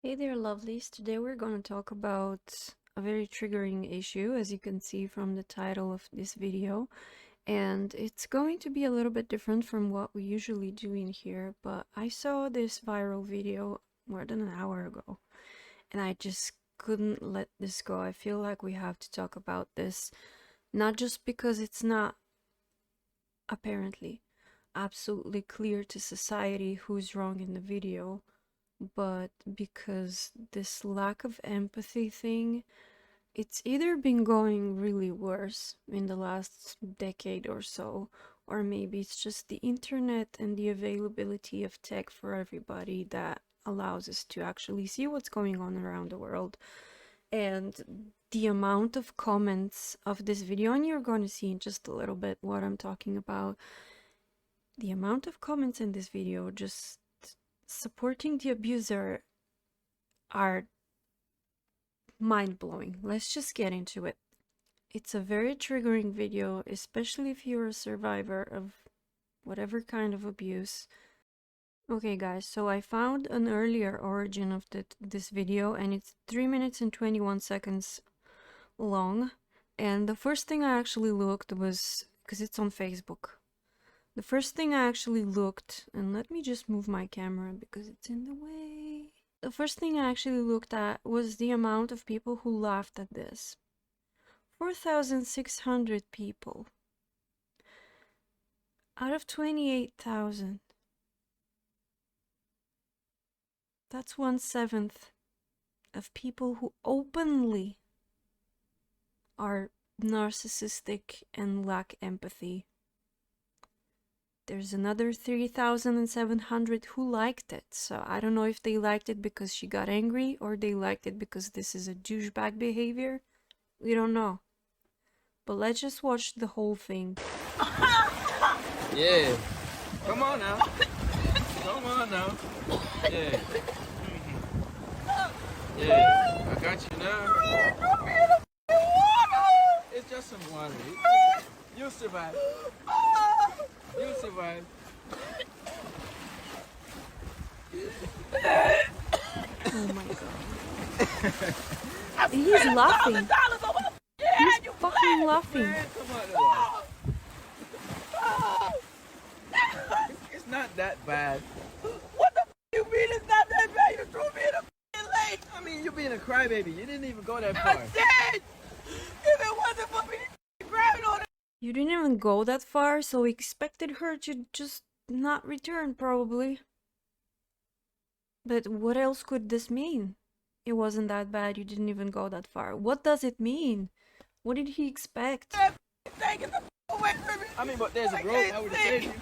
Hey there, lovelies. Today we're going to talk about a very triggering issue, as you can see from the title of this video. And it's going to be a little bit different from what we usually do in here, but I saw this viral video more than an hour ago, and I just couldn't let this go. I feel like we have to talk about this, not just because it's not apparently absolutely clear to society who's wrong in the video, but because this lack of empathy thing, it's either been going really worse in the last decade or so, or maybe it's just the internet and the availability of tech for everybody that allows us to actually see what's going on around the world. And the amount of comments of this video, and you're going to see in just a little bit what I'm talking about, the amount of comments in this video just supporting the abuser are mind-blowing. Let's just get into it. It's a very triggering video, especially if you're a survivor of whatever kind of abuse. Okay guys, so I found an earlier origin of this video, and it's 3 minutes and 21 seconds long. And the first thing I actually looked was, because it's on Facebook, the first thing I actually looked, and let me just move my camera because it's in the way. The first thing I actually looked at was the amount of people who laughed at this. 4,600 people. Out of 28,000. That's 1/7 of people who openly are narcissistic and lack empathy. There's another 3,700 who liked it, so I don't know if they liked it because she got angry or they liked it because this is a douchebag behavior. We don't know. But let's just watch the whole thing. Yeah. Come on now. Come on now. Yeah. Yeah. I got you now. It's just some water. You'll survive. You'll survive. Oh my god. He's laughing. He's fucking laughing. Man, come on now. It's not that bad. What the f you mean it's not that bad? You threw me in the f***ing lake. I mean, you're being a crybaby. You didn't even go that I far. did. If it wasn't for me grabbing on it. You didn't even go that far, so we expected her to just not return, probably. But what else could this mean? It wasn't that bad, you didn't even go that far. What does it mean? What did he expect? Taking the f away from me. I mean, but there's a rope. I would have saved you.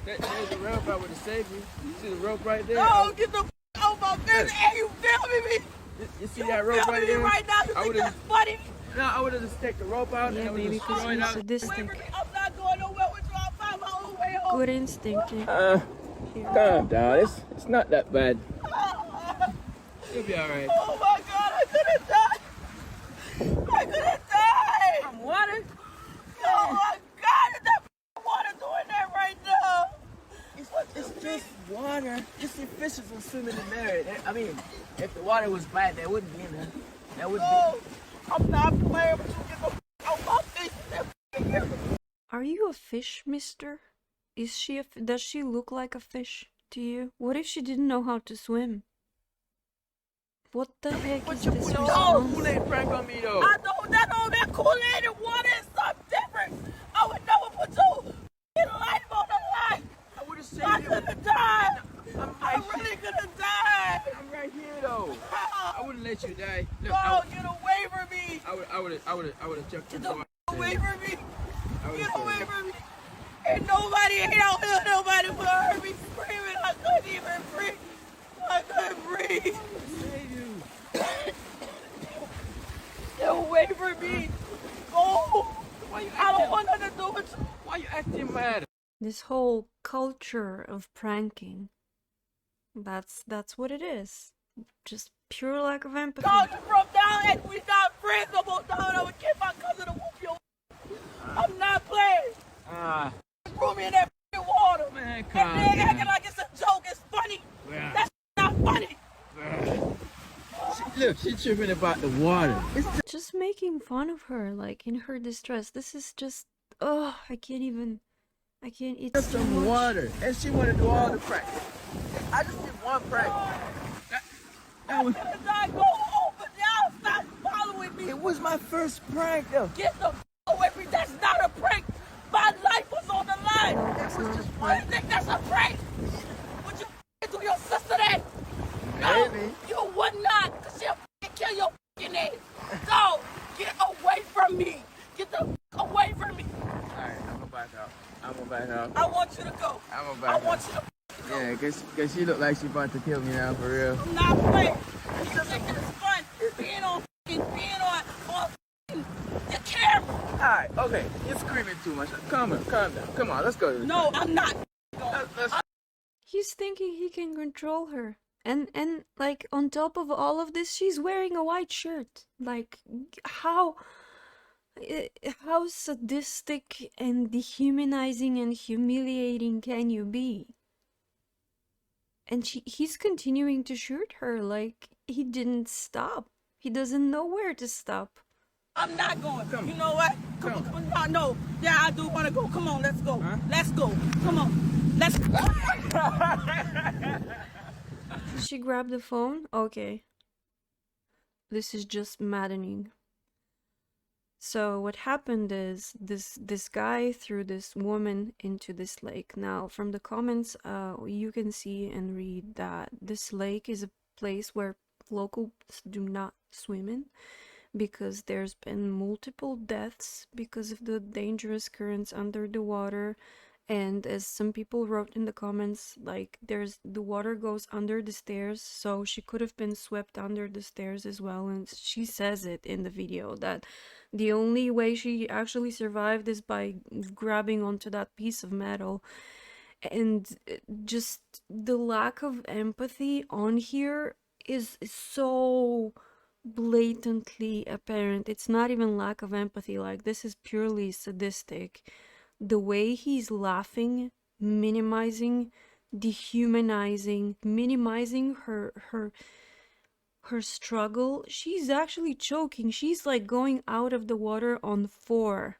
There's a rope. I would have saved you. You see the rope right there? No, get the f out my face. Hey, you filming me? You see that rope right Filming me there? right now. You I think would've- that's funny? No, I would have just take the rope out and Yeah, I would maybe just because throw it he's out. Wait sadistic. for me. I'm not going nowhere with you. I'll find my own way home. Good instinct. Calm down. It's not that bad. You'll be alright. Oh my God, I could have died. I could have died. From water? Oh my God, is that f water doing that right now? It's just water. You see fishes are swimming in there. I mean, if the water was bad, they wouldn't be in there. That wouldn't No, I'm not playing with you. Get the f out my face. That f Are you a fish, mister? Is she does she look like a fish to you? What if she didn't know how to swim? What the heck is this No, response? Kool-Aid prank on me though. I know that Kool-Aid and water is something different. I would never put your f***ing life on the line. I would have I saved could you. have died. I'm I right really here. could have died. I'm right here though. I wouldn't let you die. Look, No, get away from me. I would have chucked you. Get away from me. I would've Get away saved from me. Ain't nobody out here. Nobody would heard me screaming. I couldn't even breathe. I couldn't breathe. you. Save you. Get away from me. Go. Why you I don't acting? want nothing to do with you. Why you acting mad? This whole culture of pranking. That's what it is. Just pure lack of empathy. Dog, you from down and we not friends no more. Dog, I would get my cousin to whoop your. I'm not playing. Threw me in that f***ing water. Man, And calm then acting down. like it's a joke. It's funny. Yeah. That's not funny. Ugh. Look, she tripping about the water. It's Just making fun of her, like in her distress. This is just, oh, I can't even. I can't. It's just too some much. water. And she want to do all the pranks. I just did one prank. That was, As I go over now, stop following me. it was my first prank, though. Get the away from me. That's not a prank. My life was on the line. It's not a You prank. think that's a prank? Would you do your sister that? No, Maybe. you would not, because she'll kill your ass. So, get away from me. Get the away from me. Alright, I'm gonna back up. I'm gonna back up. I want you to go. I'm gonna I back want up. you to Yeah, cause she look like she about to kill me now, for real. I'm not playing. You think it's fun being on the camera? Alright, okay. You're screaming too much. Calm down. Come on, let's go. No, I'm not. Let's He's thinking he can control her. And like on top of all of this, she's wearing a white shirt. Like how how sadistic and dehumanizing and humiliating can you be? And he's continuing to shoot her like he didn't stop. He doesn't know where to stop. I'm not going. Come You on. know what? Come on. No. Yeah, I do want to go. Come on, let's go. Huh? Let's go. Come on. Let's go. Did she grab the phone? Okay. This is just maddening. So what happened is this guy threw this woman into this lake. Now, from the comments, you can see and read that this lake is a place where locals do not swim in because there's been multiple deaths because of the dangerous currents under the water. And as some people wrote in the comments, like the water goes under the stairs, so she could have been swept under the stairs as well. And she says it in the video that the only way she actually survived is by grabbing onto that piece of metal. And just the lack of empathy on here is so blatantly apparent. It's not even lack of empathy, like this is purely sadistic. The way he's laughing, minimizing, dehumanizing, minimizing her struggle. She's actually choking. She's like going out of the water on 4.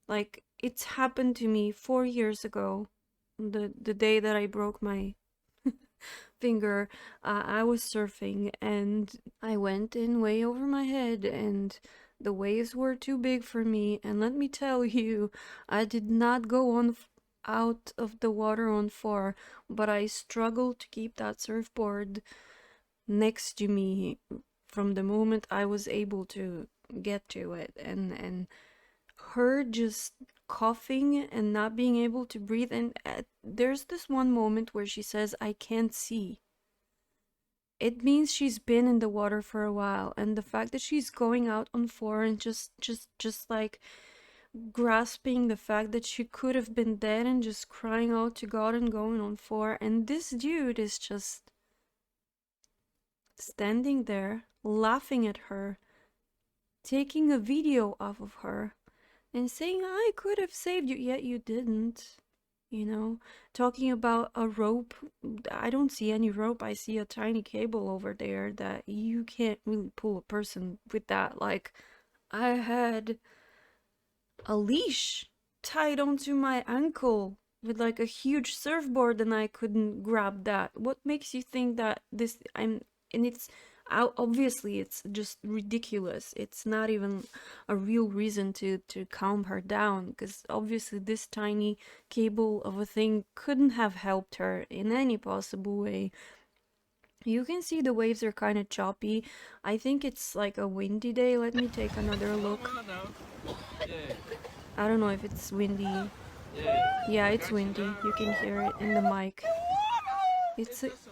Like it's happened to me 4 years ago. The day that I broke my finger, I was surfing and I went in way over my head and the waves were too big for me, and let me tell you, I did not go on out of the water on 4, but I struggled to keep that surfboard next to me from the moment I was able to get to it. And her just coughing and not being able to breathe, and there's this one moment where she says, "I can't see." It means she's been in the water for a while, and the fact that she's going out on 4 and just like grasping the fact that she could have been dead and just crying out to God and going on 4, and this dude is just standing there laughing at her, taking a video off of her and saying, "I could have saved you," yet you didn't. You know, talking about a rope. I don't see any rope. I see a tiny cable over there that you can't really pull a person with that. Like, I had a leash tied onto my ankle with like a huge surfboard and I couldn't grab that. What makes you think that and it's obviously it's just ridiculous. It's not even a real reason to calm her down, because obviously this tiny cable of a thing couldn't have helped her in any possible way. You can see the waves are kind of choppy. I think it's like a windy day. Let me take another look. I don't know if it's windy. Yeah, it's windy. You can hear it in the mic.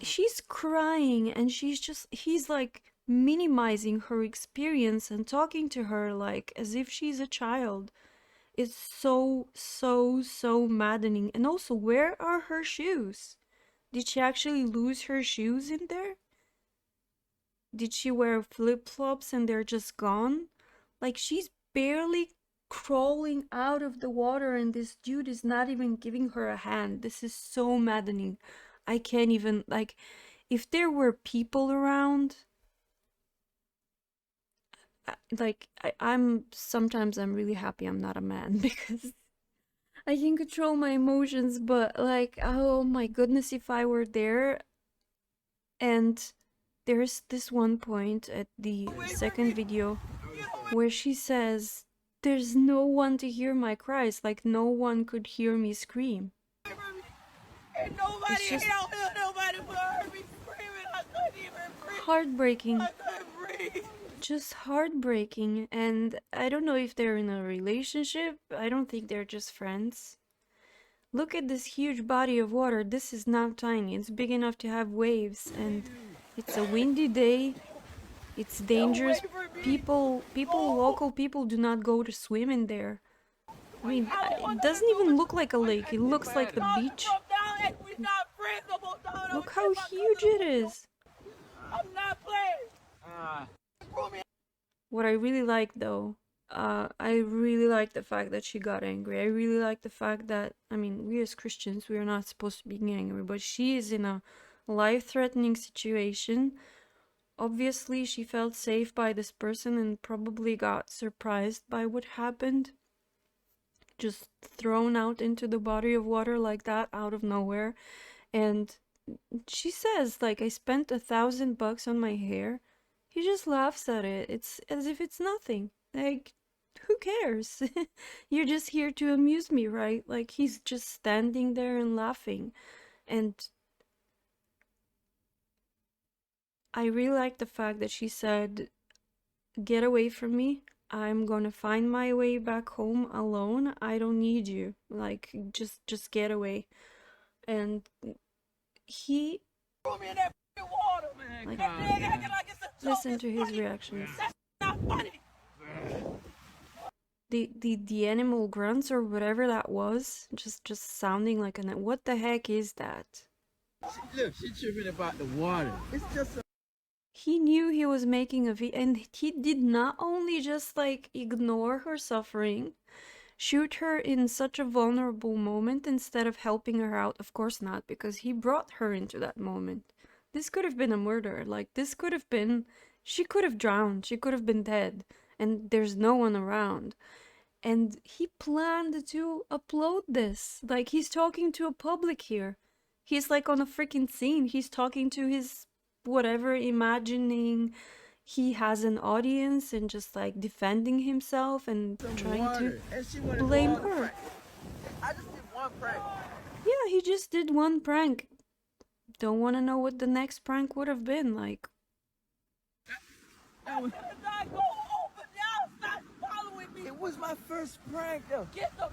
She's crying and he's like minimizing her experience and talking to her like as if she's a child. It's so maddening. And also, where are her shoes? Did she actually lose her shoes in there? Did she wear flip-flops and they're just gone? Like, she's barely crawling out of the water and this dude is not even giving her a hand. This is so maddening. I can't even, like, if there were people around, I'm sometimes I'm really happy I'm not a man because I can control my emotions, but like, oh my goodness, if I were there. And there's this one point at the Away from second me. video Get away. where she says, there's no one to hear my cries, like no one could hear me scream. From me. Ain't nobody It's just out here, nobody but heard me screaming. I couldn't even breathe. heartbreaking, I couldn't breathe. just heartbreaking. And I don't know if they're in a relationship, I don't think they're just friends. Look at this huge body of water. This is not tiny, it's big enough to have waves, and it's a windy day. It's Get away dangerous. from me. Local people do not go to swim in there. I mean, it doesn't even look like a lake. It looks like the beach. Look how huge it is. I'm not playing. What I really like, though, I really like the fact that she got angry. I really like the fact that, I mean, we as Christians, we are not supposed to be angry, but she is in a life-threatening situation. Obviously, she felt safe by this person and probably got surprised by what happened. Just thrown out into the body of water like that out of nowhere. And she says, like, I spent $1,000 on my hair. He just laughs at it. It's as if it's nothing. Like, who cares? You're just here to amuse me, right? Like, he's just standing there and laughing. And I really like the fact that she said, get away from me. I'm gonna find my way back home alone. I don't need you. Like, just get away. And he, Threw me in that water, man. like, That man acting like it's a joke. listen It's to his funny. reactions. That's not funny. The animal grunts or whatever that was, just sounding like an. What the heck is that? Look, she tripping about the water. It's just a He knew he was making a and he did not only just like ignore her suffering, shoot her in such a vulnerable moment instead of helping her out. Of course not, because he brought her into that moment. This could have been a murder. Like, this could have been. She could have drowned. She could have been dead. And there's no one around. And he planned to upload this. Like, he's talking to a public here. He's like on a freaking scene. He's talking to his whatever, imagining he has an audience and just like defending himself and some trying water. And she wanted to blame go on a her. prank. I just did one prank. Yeah, he just did one prank. Don't want to know what the next prank would have been like. That was- Not go over now. Stop following me. It was my first prank though. Get the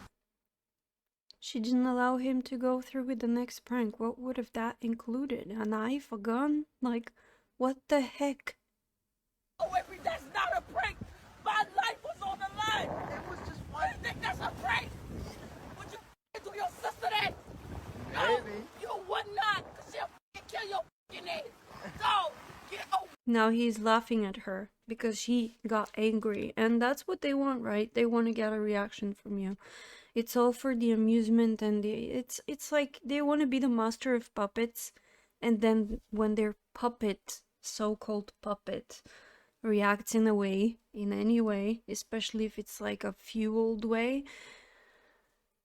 She didn't allow him to go through with the next prank. What would have that included? A knife, a gun? Like, what the heck? away from me. That's not a prank. My life was on the line. It was just You one. think that's a prank? Would you do your sister that? No, Maybe. you would not, because she'll kill your ass. So, get over. Now he's laughing at her because she got angry. And that's what they want, right? They want to get a reaction from you. It's all for the amusement and it's like they want to be the master of puppets, and then when their puppet, so-called puppet, reacts in a way, in any way, especially if it's like a fueled way,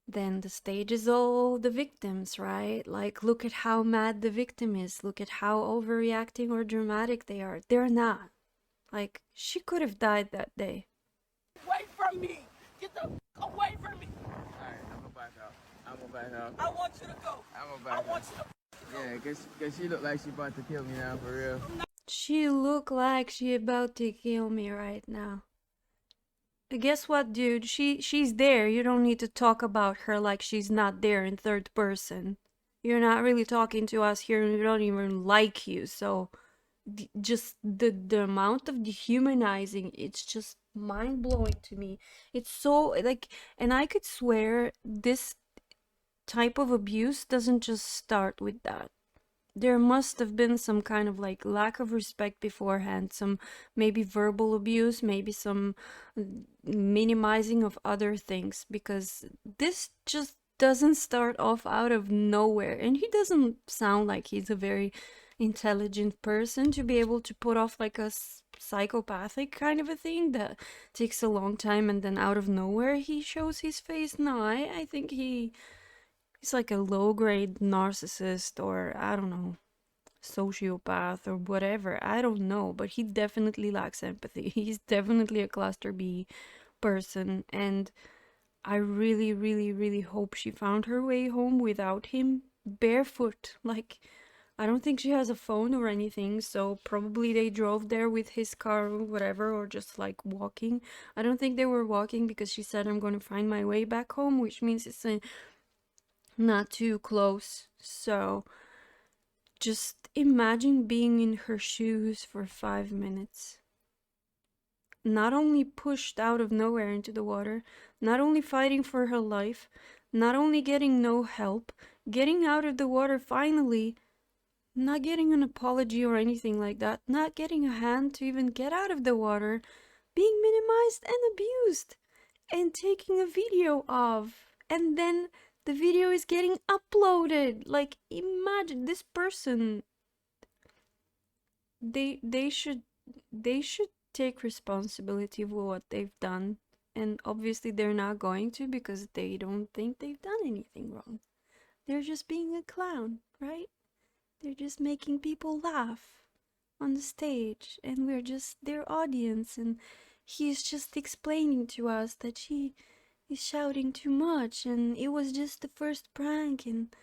then the stage is all the victims, right? Like, look at how mad the victim is. Look at how overreacting or dramatic they are. They're not. Like, she could have died that day. Away from me. Get the away from me. Alright, I'm gonna back out. I'm gonna back out. I want you to go. I'm gonna I back want out. you to Yeah, cause she look like she about to kill me now for real. She look like she about to kill me right now. Guess what, dude? She's there. You don't need to talk about her like she's not there in third person. You're not really talking to us here, and we don't even like you. So, just the amount of dehumanizing, it's just mind blowing to me. It's so like, and I could swear this type of abuse doesn't just start with that. There must have been some kind of like lack of respect beforehand, some maybe verbal abuse, maybe some minimizing of other things, because this just doesn't start off out of nowhere. And he doesn't sound like he's a very intelligent person to be able to put off like a psychopathic kind of a thing that takes a long time and then out of nowhere he shows his face. No, I think he's like a low grade narcissist, or I don't know, sociopath or whatever. I don't know, but he definitely lacks empathy. He's definitely a cluster B person, and I really, really, really hope she found her way home without him, barefoot. Like, I don't think she has a phone or anything, so probably they drove there with his car or whatever, or just like walking. I don't think they were walking because she said, I'm going to find my way back home, which means it's not too close. So just imagine being in her shoes for 5 minutes. Not only pushed out of nowhere into the water, not only fighting for her life, not only getting no help, getting out of the water finally, not getting an apology or anything like that, not getting a hand to even get out of the water, being minimized and abused, and taking a video of, and then the video is getting uploaded. Like, imagine this person. They should take responsibility for what they've done, and obviously they're not going to because they don't think they've done anything wrong. They're just being a clown, right? They're just making people laugh on the stage, and we're just their audience, and he's just explaining to us that she is shouting too much and it was just the first prank, and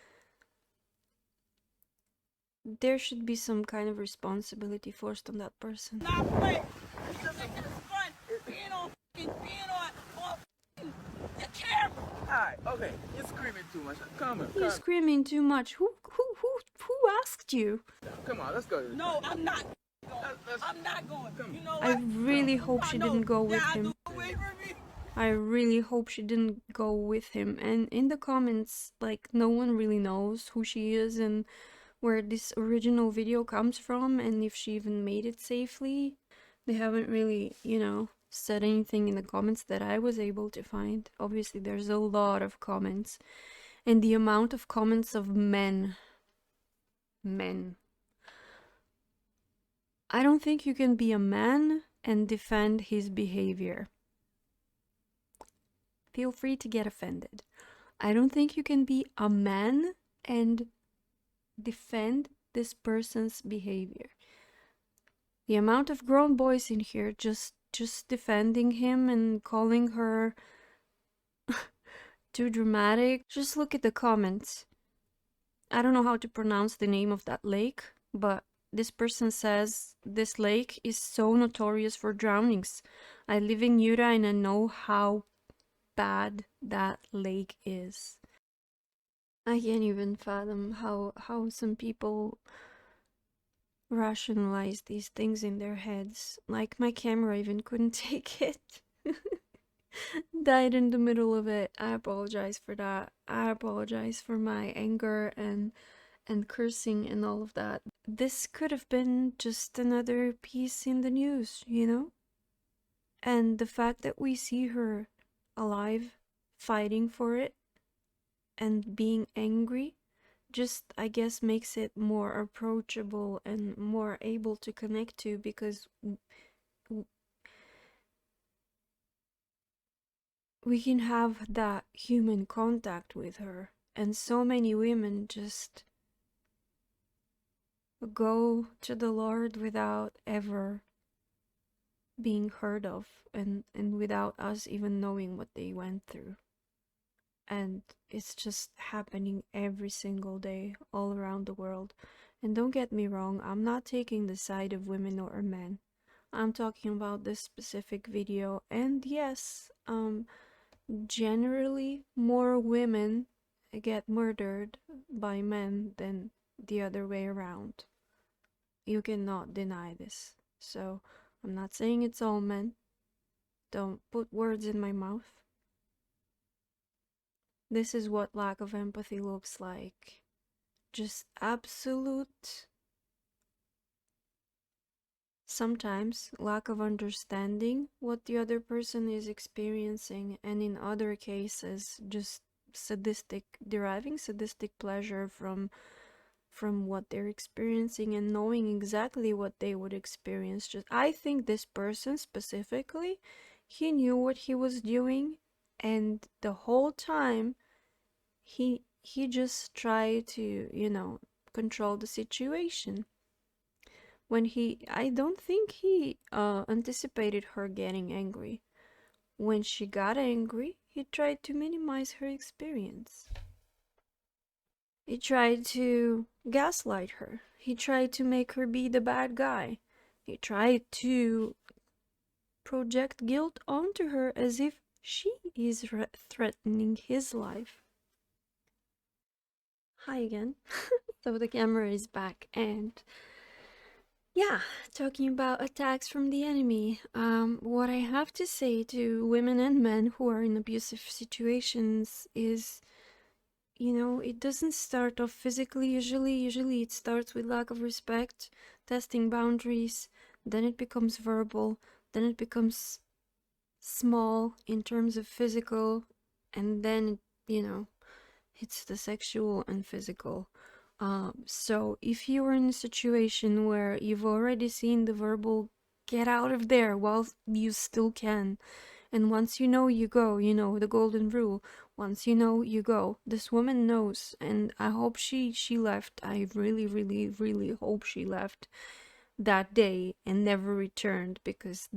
there should be some kind of responsibility forced on that person. Not play. Because it's fun being on the camera. Alright, okay. You're screaming too much. Come on, You're screaming too much. Who asked you? come on, let's go. No, I'm not going. I'm not going. You know what? I really hope she didn't go with Yeah, I him. do. Wait for me. I really hope she didn't go with him. And in the comments, like, no one really knows who she is and where this original video comes from and if she even made it safely. They haven't really, said anything in the comments that I was able to find. Obviously, there's a lot of comments. And the amount of comments of men. I don't think you can be a man and defend his behavior. Feel free to get offended. I don't think you can be a man and defend this person's behavior. The amount of grown boys in here just defending him and calling her too dramatic. Just look at the comments. I don't know how to pronounce the name of that lake, but this person says this lake is so notorious for drownings. I live in Utah and I know how bad that lake is. I can't even fathom how some people rationalize these things in their heads. Like, my camera even couldn't take it. Died in the middle of it. I apologize for that. I apologize for my anger and cursing and all of that. This could have been just another piece in the news, And the fact that we see her alive, fighting for it, and being angry, just, I guess, makes it more approachable and more able to connect to, because we can have that human contact with her. And so many women just go to the Lord without ever being heard of, and without us even knowing what they went through. And it's just happening every single day all around the world. And don't get me wrong, I'm not taking the side of women or men. I'm talking about this specific video. And yes, generally more women get murdered by men than the other way around. You cannot deny this. So I'm not saying it's all men. Don't put words in my mouth. This is what lack of empathy looks like. Just absolute, sometimes, lack of understanding what the other person is experiencing, and in other cases, just deriving sadistic pleasure from from what they're experiencing and knowing exactly what they would experience. Just I think this person specifically, he knew what he was doing, and the whole time he just tried to, control the situation. I don't think he anticipated her getting angry. When she got angry, he tried to minimize her experience. He tried to gaslight her. He tried to make her be the bad guy. He tried to project guilt onto her as if she is threatening his life. Hi again. So the camera is back, and yeah, talking about attacks from the enemy. What I have to say to women and men who are in abusive situations is, it doesn't start off physically usually. Usually it starts with lack of respect, testing boundaries, then it becomes verbal, then it becomes small in terms of physical, and then, it's the sexual and physical. So if you are in a situation where you've already seen the verbal, get out of there while you still can. And once you know, you go, the golden rule. Once you know, you go. This woman knows, and I hope she left. I really, really, really hope she left that day and never returned, because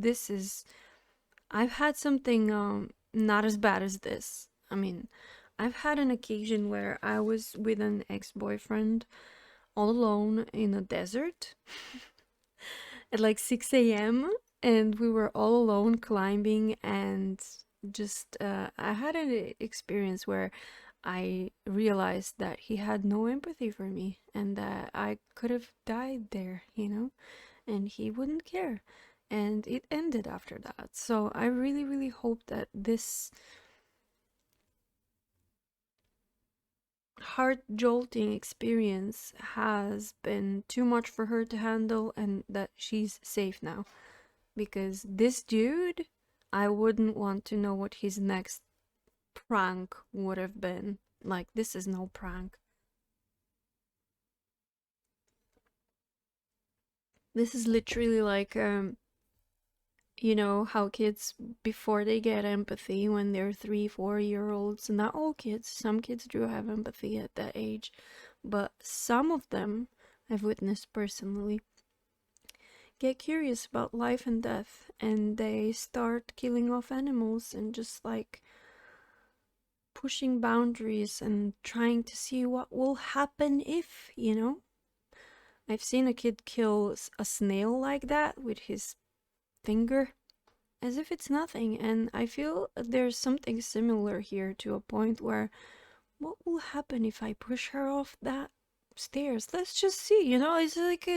I've had something not as bad as this. I mean, I've had an occasion where I was with an ex-boyfriend all alone in a desert at like 6 a.m. and we were all alone climbing, and just I had an experience where I realized that he had no empathy for me and that I could have died there, and he wouldn't care. And it ended after that. So I really, really hope that this heart jolting experience has been too much for her to handle and that she's safe now. Because this dude, I wouldn't want to know what his next prank would have been. Like, this is no prank. This is literally like, how kids, before they get empathy when they're 3, 4 year olds, not all kids, some kids do have empathy at that age, but some of them I've witnessed personally get curious about life and death, and they start killing off animals and just like pushing boundaries and trying to see what will happen if, I've seen a kid kill a snail like that with his finger as if it's nothing, and I feel there's something similar here, to a point where what will happen if I push her off that stairs? Let's just see, it's like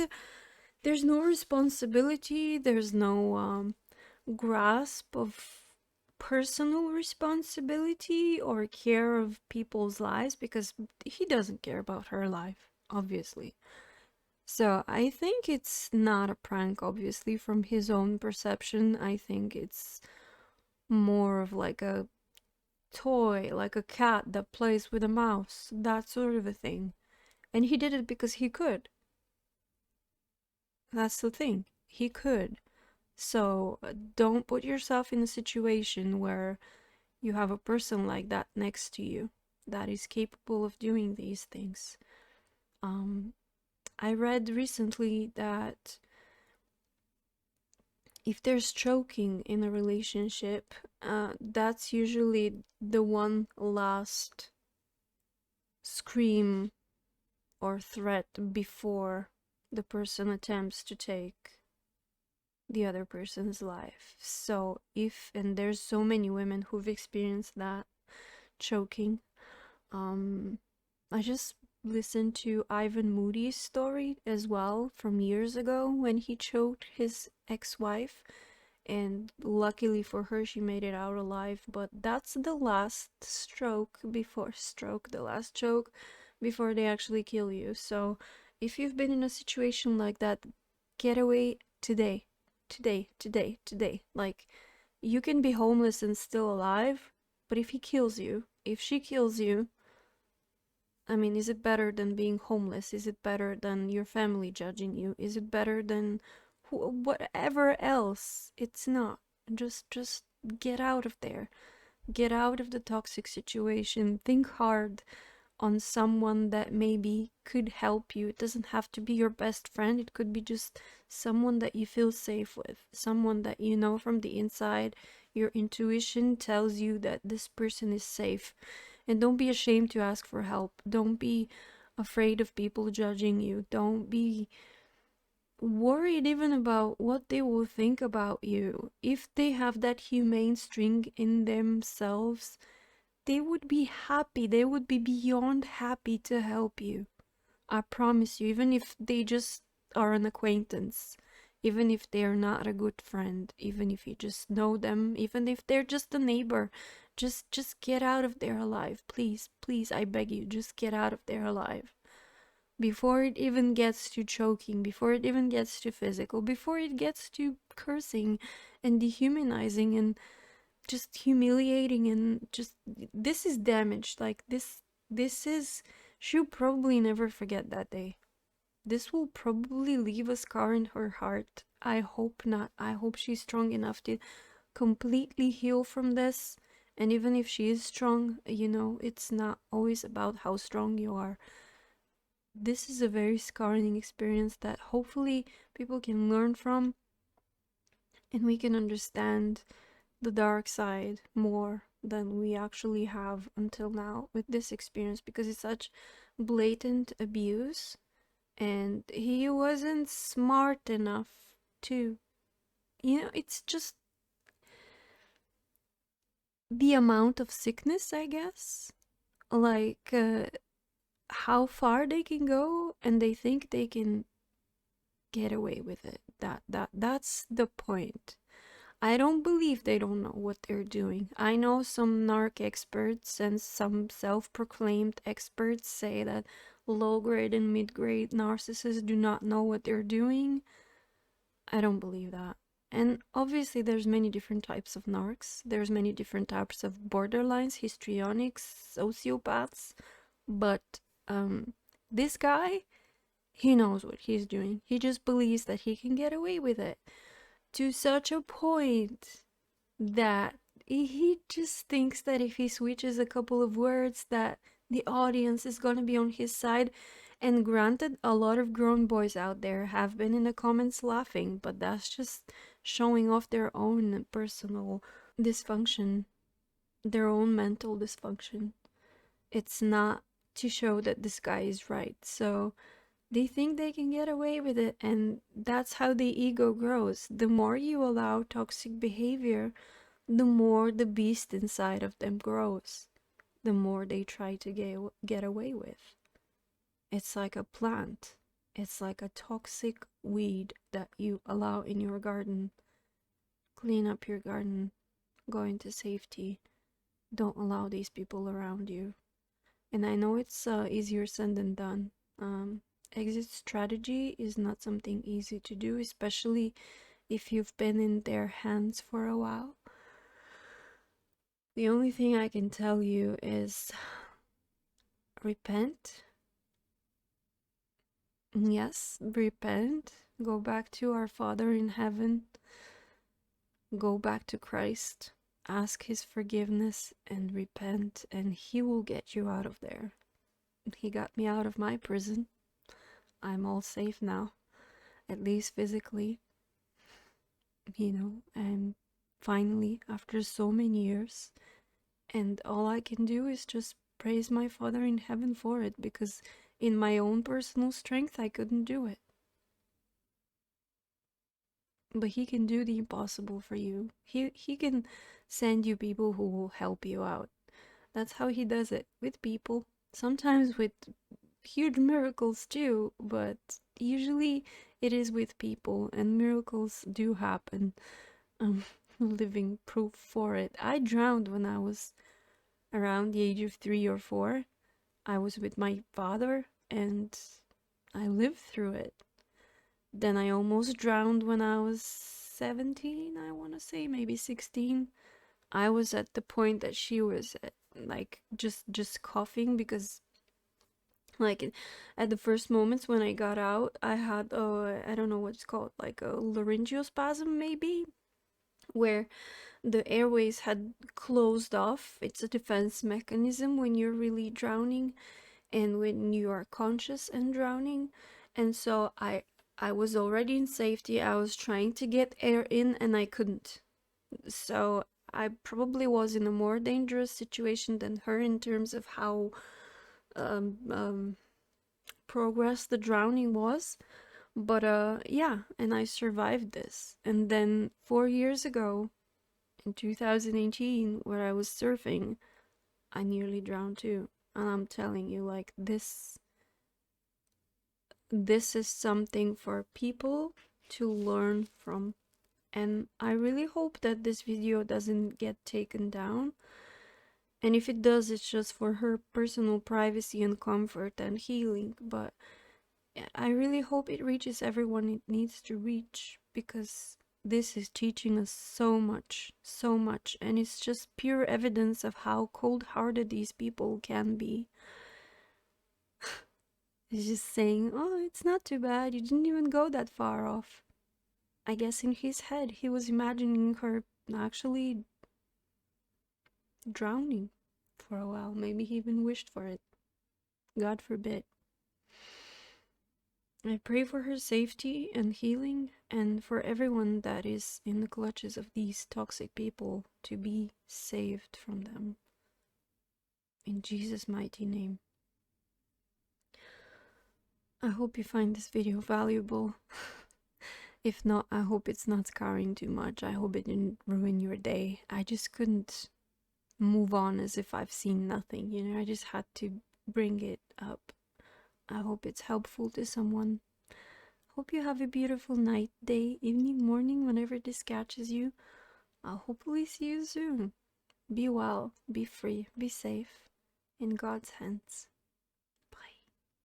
there's no responsibility, there's no grasp of personal responsibility or care of people's lives, because he doesn't care about her life, obviously. So I think it's not a prank, obviously, from his own perception. I think it's more of like a toy, like a cat that plays with a mouse, that sort of a thing. And he did it because he could. That's the thing. He could. So don't put yourself in a situation where you have a person like that next to you that is capable of doing these things. I read recently that if there's choking in a relationship, that's usually the one last scream or threat before the person attempts to take the other person's life. So and there's so many women who've experienced that choking. I just listened to Ivan Moody's story as well from years ago when he choked his ex-wife, and luckily for her she made it out alive, but that's the last the last choke before they actually kill you. So if you've been in a situation like that, get away today. Like, you can be homeless and still alive, but if he kills you, if she kills you, I mean, is it better than being homeless? Is it better than your family judging you? Is it better than whatever else? It's not. Just get out of there. Get out of the toxic situation. Think hard on someone that maybe could help you. It doesn't have to be your best friend. It could be just someone that you feel safe with. Someone that you know from the inside. Your intuition tells you that this person is safe. And don't be ashamed to ask for help. Don't be afraid of people judging you. Don't be worried even about what they will think about you. If they have that humane string in themselves, they would be happy. They would be beyond happy to help you. I promise you, even if they just are an acquaintance, even if they're not a good friend, even if you just know them, even if they're just a neighbor, just get out of there alive. Please, please, I beg you, just get out of there alive. Before it even gets to choking, before it even gets to physical, before it gets to cursing and dehumanizing and just humiliating and just this is damaged. Like this is she'll probably never forget that day. This will probably leave a scar in her heart. I hope not. I hope she's strong enough to completely heal from this. And even if she is strong, you know, it's not always about how strong you are. This is a very scarring experience that hopefully people can learn from and we can understand the dark side more than we actually have until now with this experience because it's such blatant abuse and he wasn't smart enough to, you know, it's just the amount of sickness, I guess, like how far they can go and they think they can get away with it. That's the point. I don't believe they don't know what they're doing. I know some narc experts and some self-proclaimed experts say that low-grade and mid-grade narcissists do not know what they're doing. I don't believe that. And obviously there's many different types of narcs. There's many different types of borderlines, histrionics, sociopaths, but this guy, he knows what he's doing. He just believes that he can get away with it to such a point that he just thinks that if he switches a couple of words that the audience is going to be on his side. And granted, a lot of grown boys out there have been in the comments laughing, but that's just showing off their own personal dysfunction, their own mental dysfunction. It's not to show that this guy is right. So they think they can get away with it, and that's how the ego grows. The more you allow toxic behavior, the more the beast inside of them grows, the more they try to get away with. It's like a plant. It's like a toxic weed that you allow in your garden. Clean up your garden. Go into safety. Don't allow these people around you. And I know it's easier said than done. Exit strategy is not something easy to do, especially if you've been in their hands for a while. The only thing I can tell you is repent. Yes, repent. Go back to our Father in heaven. Go back to Christ. Ask his forgiveness and repent, and he will get you out of there. He got me out of my prison. I'm all safe now, at least physically, you know, and finally, after so many years, and all I can do is just praise my Father in heaven for it, because in my own personal strength, I couldn't do it. But he can do the impossible for you. He can send you people who will help you out. That's how he does it, with people. Sometimes with huge miracles too, but usually it is with people, and miracles do happen. I'm living proof for it. I drowned when I was around the age of 3 or 4. I was with my father and I lived through it. Then I almost drowned when I was 17, I want to say, maybe 16. I was at the point that she was at, like just coughing because Like at the first moments when I got out, I had I don't know what it's called, like a laryngeospasm maybe, where the airways had closed off. It's a defense mechanism when you're really drowning and when you are conscious and drowning. And so I was already in safety. I was trying to get air in and I couldn't. So I probably was in a more dangerous situation than her in terms of how um, um, progress the drowning was. But yeah, and I survived this. And then 4 years ago, in 2018, where I was surfing, I nearly drowned too. And I'm telling you, like this is something for people to learn from. And I really hope that this video doesn't get taken down. And if it does, it's just for her personal privacy and comfort and healing. But I really hope it reaches everyone it needs to reach, because this is teaching us so much, so much. And it's just pure evidence of how cold-hearted these people can be. It's just saying, oh, it's not too bad, you didn't even go that far off. I guess in his head, he was imagining her actually drowning for a while. Maybe he even wished for it. God forbid. I pray for her safety and healing, and for everyone that is in the clutches of these toxic people to be saved from them. In Jesus' mighty name. I hope you find this video valuable. If not, I hope it's not scarring too much. I hope it didn't ruin your day. I just couldn't move on as if I've seen nothing, you know? I just had to bring it up. I hope it's helpful to someone. Hope you have a beautiful night, day, evening, morning, whenever this catches you. I'll hopefully see you soon. Be well, be free, be safe. In God's hands.